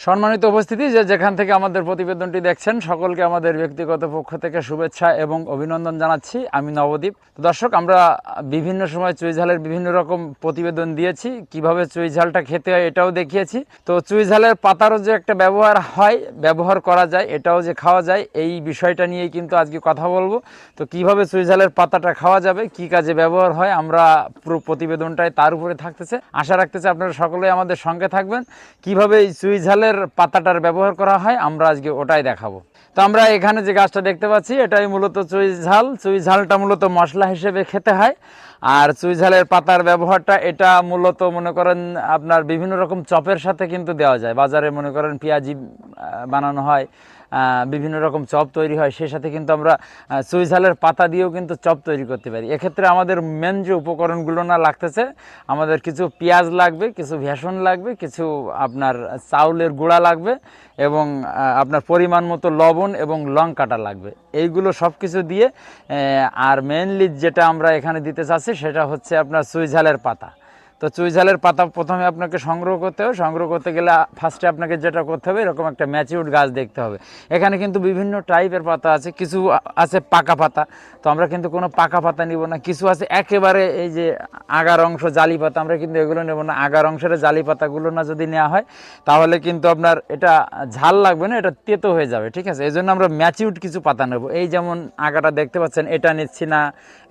সম্মানিত উপস্থিতি, যেখান থেকে আমাদের প্রতিবেদনটি দেখছেন সকলকে আমাদের ব্যক্তিগত পক্ষ থেকে শুভেচ্ছা এবং অভিনন্দন জানাচ্ছি। আমি নবদ্বীপ। দর্শক, আমরা বিভিন্ন সময় চুই ঝালের বিভিন্ন রকম প্রতিবেদন দিয়েছি, কিভাবে চুই ঝালটা খেতে হয় এটাও দেখিয়েছি। তো চুই ঝালের পাতারও যে একটা ব্যবহার করা যায়, এটাও যে খাওয়া যায়, এই বিষয়টা নিয়েই কিন্তু আজকে কথা বলবো। তো কিভাবে চুই ঝালের পাতাটা খাওয়া যাবে, কি কাজে ব্যবহার হয়, আমরা পুরো প্রতিবেদনটাই তার উপরে থাকতেছে। আশা রাখতেছি আপনারা সকলেই আমাদের সঙ্গে থাকবেন। কিভাবে এই চুই ঝালের পাতাটার ব্যবহার করা হয় আমরা আজকে ওটাই দেখাবো। তো আমরা এখানে যে গাছটা দেখতে পাচ্ছি এটাই মূলত চুই ঝাল। চুই ঝালটা মূলত মশলা হিসেবে খেতে হয়। আর চুই ঝালের পাতার ব্যবহারটা এটা মূলত মনে করেন আপনার বিভিন্ন রকম চপের সাথে কিন্তু দেওয়া যায়। বাজারে মনে করেন পেঁয়াজি বানানো হয়, বিভিন্ন রকম চপ তৈরি হয়, সেই সাথে কিন্তু আমরা চুই ঝালের পাতা দিয়েও কিন্তু চপ তৈরি করতে পারি। এক্ষেত্রে আমাদের মেন যে উপকরণগুলো না লাগতেছে, আমাদের কিছু পেঁয়াজ লাগবে, কিছু ভেষণ লাগবে, কিছু আপনার চাউলের গুঁড়া লাগবে এবং আপনার পরিমাণ মতো লবণ এবং লঙ্কাটা লাগবে। এইগুলো সব কিছু দিয়ে আর মেনলি যেটা আমরা এখানে দিতে চাচ্ছি সেটা হচ্ছে আপনার চুই ঝালের পাতা। তো চুই ঝালের পাতা প্রথমে আপনাকে সংগ্রহ করতে হবে। সংগ্রহ করতে গেলে ফার্স্টে আপনাকে যেটা করতে হবে, এরকম একটা ম্যাচিউরড গাছ দেখতে হবে। এখানে কিন্তু বিভিন্ন টাইপের পাতা আছে, কিছু আছে পাকা পাতা। তো আমরা কিন্তু কোনো পাকা পাতা নিব না। কিছু আছে একেবারে এই যে আগার অংশ জালি পাতা, আমরা কিন্তু এগুলো নেব না। আগার অংশের জালি পাতাগুলো না যদি নেওয়া হয় তাহলে কিন্তু আপনার এটা ঝাল লাগবে না, এটা তেতো হয়ে যাবে, ঠিক আছে? এই জন্য আমরা ম্যাচিউরড কিছু পাতা নেব। এই যেমন আগাটা দেখতে পাচ্ছেন, এটা নিচ্ছি না,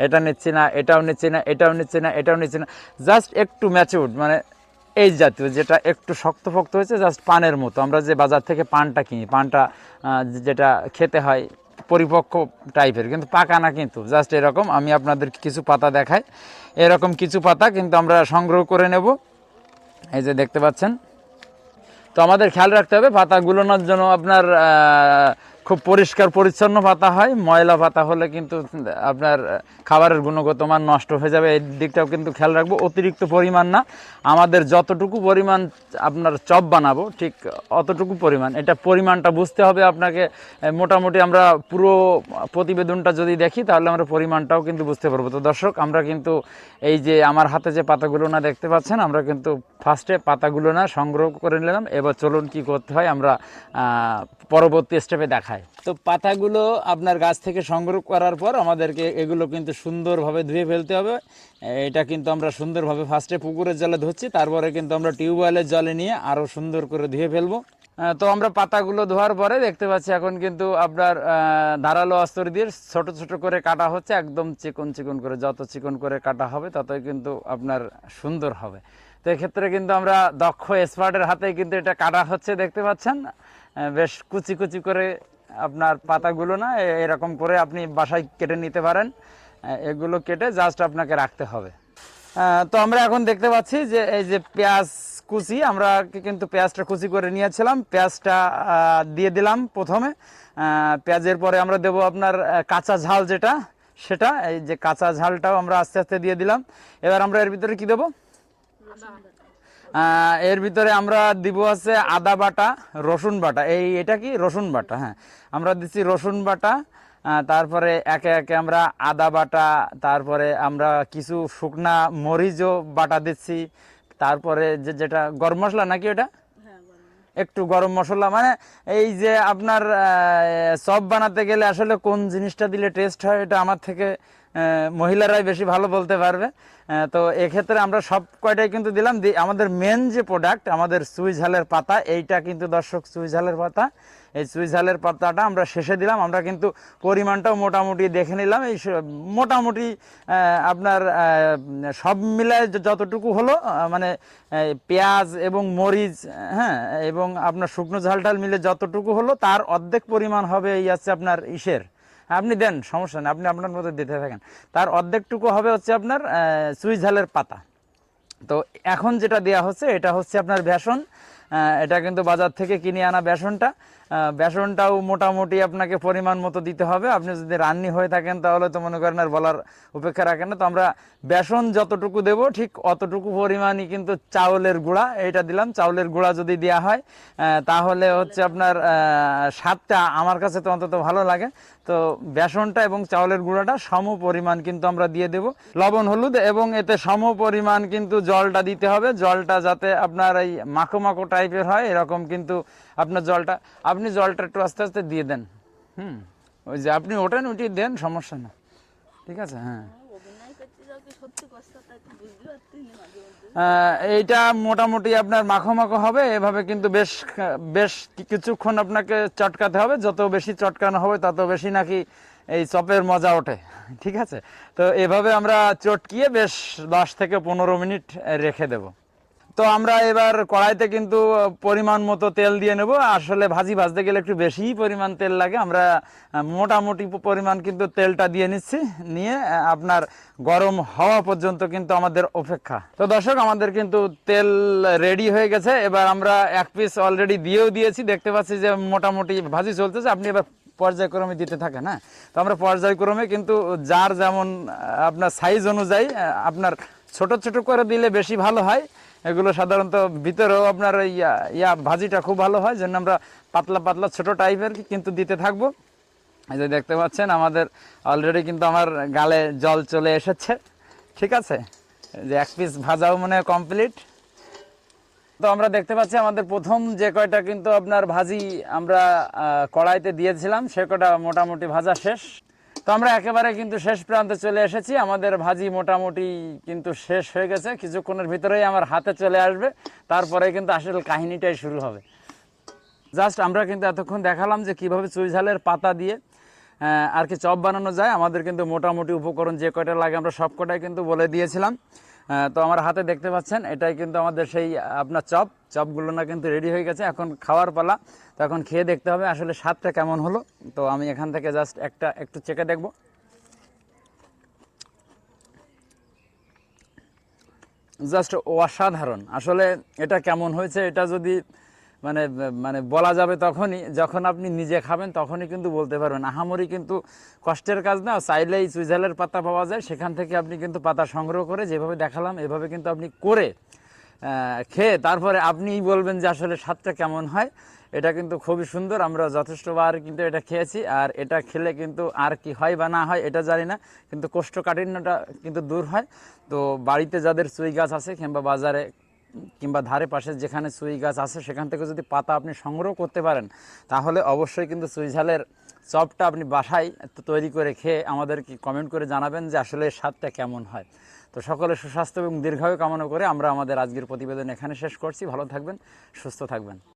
এটা নিচ্ছি না, এটাও নিচ্ছি না, এটাও নিচ্ছি না, এটাও নিচ্ছি না। জাস্ট একটু ম্যাচিউরড, মানে এই জাতীয় যেটা একটু শক্ত ফক্ত হয়েছে, জাস্ট পানের মতো। আমরা যে বাজার থেকে পানটা কিনি, পানটা যেটা খেতে হয় পরিপক্ক টাইপের, কিন্তু পাকা না, কিন্তু জাস্ট এরকম। আমি আপনাদের কিছু পাতা দেখাই। এরকম কিছু পাতা কিন্তু আমরা সংগ্রহ করে নেব। এই যে দেখতে পাচ্ছেন। তো আমাদের খেয়াল রাখতে হবে পাতাগুলোর জন্য আপনার খুব পরিষ্কার পরিচ্ছন্ন পাতা হয়। ময়লা পাতা হলে কিন্তু আপনার খাবারের গুণগত মান নষ্ট হয়ে যাবে, এই দিকটাও কিন্তু খেয়াল রাখবো। অতিরিক্ত পরিমাণ না, আমাদের যতটুকু পরিমাণ আপনার চপ বানাবো ঠিক অতটুকু পরিমাণ, এটা পরিমাণটা বুঝতে হবে আপনাকে। মোটামুটি আমরা পুরো প্রতিবেদনটা যদি দেখি তাহলে আমরা পরিমাণটাও কিন্তু বুঝতে পারবো। তো দর্শক, আমরা কিন্তু এই যে আমার হাতে যে পাতাগুলো না দেখতে পাচ্ছেন, আমরা কিন্তু ফার্স্টে পাতাগুলো না সংগ্রহ করে নিলাম। এবার চলুন কি করতে হয় আমরা পরবর্তী স্টেপে দেখাই। তো পাতাগুলো আপনার গাছ থেকে সংগ্রহ করার পর আমাদেরকে এগুলো কিন্তু সুন্দরভাবে ধুয়ে ফেলতে হবে। এটা কিন্তু আমরা সুন্দরভাবে ফার্স্টে পুকুরের জলে ধুচ্ছি, তারপরে কিন্তু আমরা টিউবওয়েলের জলে নিয়ে আরও সুন্দর করে ধুয়ে ফেলবো। তো আমরা পাতাগুলো ধোয়ার পরে দেখতে পাচ্ছি এখন কিন্তু আপনার ধারালো অস্ত্র দিয়ে ছোট ছোট করে কাটা হচ্ছে, একদম চিকন চিকন করে। যত চিকন করে কাটা হবে ততই কিন্তু আপনার সুন্দর হবে। তো এক্ষেত্রে কিন্তু আমরা দক্ষ এক্সপার্টের হাতেই কিন্তু এটা কাটা হচ্ছে, দেখতে পাচ্ছেন। বেশ কুচি কুচি করে আপনার পাতাগুলো না এরকম করে আপনি বাসায় কেটে নিতে পারেন। এগুলো কেটে জাস্ট আপনাকে রাখতে হবে। তো আমরা এখন দেখতে পাচ্ছি যে এই যে পেঁয়াজ কুচি, আমরা কিন্তু পেঁয়াজটা কুচি করে নিয়েছিলাম। পেঁয়াজটা দিয়ে দিলাম প্রথমে। পেঁয়াজের পরে আমরা দেব আপনার কাঁচা ঝাল যেটা, সেটা এই যে কাঁচা ঝালটাও আমরা আস্তে আস্তে দিয়ে দিলাম। এবার আমরা এর ভিতরে কি দেবো? এর ভিতরে আমরা দিব আছে আদা বাটা, রসুন বাটা। এটা কি রসুন বাটা? হ্যাঁ, আমরা দিচ্ছি রসুন বাটা। তারপরে একে একে আমরা আদা বাটা, তারপরে আমরা কিছু শুকনা মরিচও বাটা দিচ্ছি। তারপরে যেটা গরম মশলা নাকি ওটা, একটু গরম মশলা। মানে এই যে আপনার চপ বানাতে গেলে আসলে কোন জিনিসটা দিলে টেস্ট হয় এটা আমার থেকে মহিলারাই বেশি ভালো বলতে পারবে। তো এক্ষেত্রে আমরা সব কয়টাই কিন্তু দিলাম। আমাদের মেন যে প্রোডাক্ট আমাদের চুই ঝালের পাতা, এইটা কিন্তু দর্শক চুই ঝালের পাতা। এই চুই ঝালের পাতাটা আমরা শেষে দিলাম। আমরা কিন্তু পরিমাণটাও মোটামুটি দেখে নিলাম। এই মোটামুটি আপনার সব মিলায় যতটুকু হলো, মানে পেঁয়াজ এবং মরিচ, হ্যাঁ, এবং আপনার শুকনো ঝাল টাল মিলে যতটুকু হলো তার অর্ধেক পরিমাণ হবে এই আছে আপনার ইসের। আপনি দেন, সমস্যা নেই, আপনি আপনার মতো দিতে থাকেন। তার অর্ধেকটুকু হবে হচ্ছে আপনার চুই ঝালের পাতা। তো এখন যেটা দেওয়া হচ্ছে এটা হচ্ছে আপনার বেসন। এটা কিন্তু বাজার থেকে কিনে আনা বেসনটা। বেসনটাও মোটামুটি আপনাকে পরিমাণ মতো দিতে হবে। আপনি যদি রান্নি হয়ে থাকেন তাহলে তো মনে করেন আর বলার উপেক্ষা রাখেন না। তো আমরা বেসন যতটুকু দেব ঠিক অতটুকু পরিমাণই কিন্তু চাউলের গুঁড়া এটা দিলাম। চাউলের গুঁড়া যদি দেওয়া হয় তাহলে হচ্ছে আপনার স্বাদটা আমার কাছে তো অন্তত ভালো লাগে। তো বেসনটা এবং চাউলের গুঁড়াটা সম পরিমাণ কিন্তু আমরা দিয়ে দেব। লবণ হলুদ এবং এতে সম পরিমাণ কিন্তু জলটা দিতে হবে। জলটা যাতে আপনার এই মাখো মাখো টাইপের হয় এরকম কিন্তু আপনার জলটা, আপনি জলটা একটু আস্তে আস্তে দিয়ে দেন। ওই যে আপনি ওঠেন উঠিয়ে দেন, সমস্যা না, ঠিক আছে। হ্যাঁ, এইটা মোটামুটি আপনার মাখো মাখো হবে এভাবে, কিন্তু বেশ বেশ কিছুক্ষণ আপনাকে চটকাতে হবে। যত বেশি চটকানো হবে তত বেশি নাকি এই চপের মজা ওঠে, ঠিক আছে। তো এভাবে আমরা চটকিয়ে বেশ 10 থেকে 15 মিনিট রেখে দেব। তো আমরা এবার কড়াইতে কিন্তু পরিমাণ মতো তেল দিয়ে নেব। আসলে ভাজি ভাজতে গেলে একটু বেশি পরিমাণ তেল লাগে। আমরা মোটামুটি পরিমাণ কিন্তু তেলটা দিয়ে নিচ্ছি, নিয়ে আপনার গরম হওয়া পর্যন্ত কিন্তু আমাদের অপেক্ষা। তো দর্শক, আমাদের কিন্তু তেল রেডি হয়ে গেছে। এবার আমরা এক পিস অলরেডি দিয়েও দিয়েছি, দেখতে পাচ্ছি যে মোটামুটি ভাজি চলতেছে। আপনি এবার পর্যায়ক্রমে দিতে থাকেন। হ্যাঁ, তো আমরা পর্যায়ক্রমে কিন্তু যার যেমন আপনার সাইজ অনুযায়ী আপনার ছোট ছোট করে দিলে বেশি ভালো হয়। এগুলো সাধারণত ভিতরেও আপনার ভাজিটা খুব ভালো হয়, জন্য আমরা পাতলা পাতলা ছোট টাইপের কিন্তু দিতে থাকবো। এই যে দেখতে পাচ্ছেন আমাদের অলরেডি কিন্তু আমার গালে জল চলে এসেছে, ঠিক আছে। যে এক পিস ভাজাও মনে হয় কমপ্লিট। তো আমরা দেখতে পাচ্ছি আমাদের প্রথম যে কয়টা কিন্তু আপনার ভাজি আমরা কড়াইতে দিয়েছিলাম সে কয়টা মোটামুটি ভাজা শেষ। তো আমরা একেবারে কিন্তু শেষ প্রান্তে চলে এসেছি। আমাদের ভাজি মোটামুটি কিন্তু শেষ হয়ে গেছে। কিছুক্ষণের ভিতরেই আমার হাতে চলে আসবে, তারপরে কিন্তু আসলে কাহিনীটাই শুরু হবে। জাস্ট আমরা কিন্তু এতক্ষণ দেখালাম যে কিভাবে চুই ঝালের পাতা দিয়ে আর কি চপ বানানো যায়। আমাদের কিন্তু মোটামুটি উপকরণ যে কয়টা লাগে আমরা সব কটাই কিন্তু বলে দিয়েছিলাম। তো আমার হাতে দেখতে পাচ্ছেন এটাই কিন্তু আমাদের সেই আপনার চপগুলো না কিন্তু রেডি হয়ে গেছে। এখন খাওয়ার পালা। তো এখন খেয়ে দেখতে হবে আসলে স্বাদটা কেমন হলো। তো আমি এখান থেকে জাস্ট একটু চেখে দেখব। জাস্ট অসাধারণ। আসলে এটা কেমন হয়েছে এটা যদি মানে মানে বলা যাবে তখনই, যখন আপনি নিজে খাবেন তখনই কিন্তু বলতে পারবেন। আহামরি কিন্তু কষ্টের কাজ না, চাইলেই চুই ঝালের পাতা পাওয়া যায়। সেখান থেকে আপনি কিন্তু পাতা সংগ্রহ করে যেভাবে দেখালাম এভাবে কিন্তু আপনি করে খেয়ে তারপরে আপনিই বলবেন যে আসলে স্বাদটা কেমন হয়। এটা কিন্তু খুবই সুন্দর। আমরা যথেষ্টবার কিন্তু এটা খেয়েছি, আর এটা খেলে কিন্তু আর কি হয় বা না হয় এটা জানি না, কিন্তু কোষ্ঠকাঠিন্যটা কিন্তু দূর হয়। তো বাড়িতে যাদের চুই গাছ আছে কিংবা বাজারে কিংবা ধারে পাশে যেখানে চুই গাছ আছে সেখান থেকে যদি পাতা আপনি সংগ্রহ করতে পারেন, তাহলে অবশ্যই কিন্তু চুই ঝালের চপটা আপনি বাসায় তৈরি করে খেয়ে আমাদেরকে কমেন্ট করে জানাবেন যে আসলে স্বাদটা কেমন হয়। তো সকলের সুস্বাস্থ্য এবং দীর্ঘায়ু কামনা করে আমরা আমাদের আজকের প্রতিবেদন এখানে শেষ করছি। ভালো থাকবেন, সুস্থ থাকবেন।